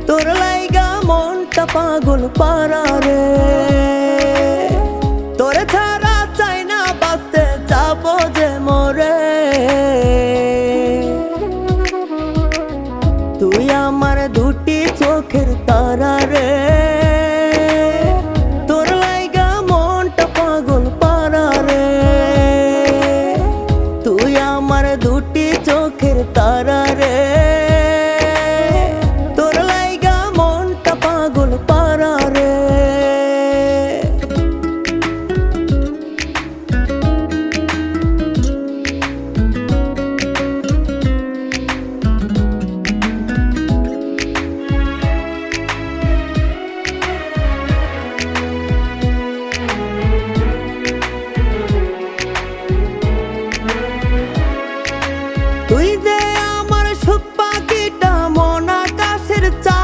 তোর লাইগা মনটা পাগল পারা রে, তোরে ছাড়া চাই না বাঁচতে যাবো যে মরে। তুই আমার দুটি চোখের তারা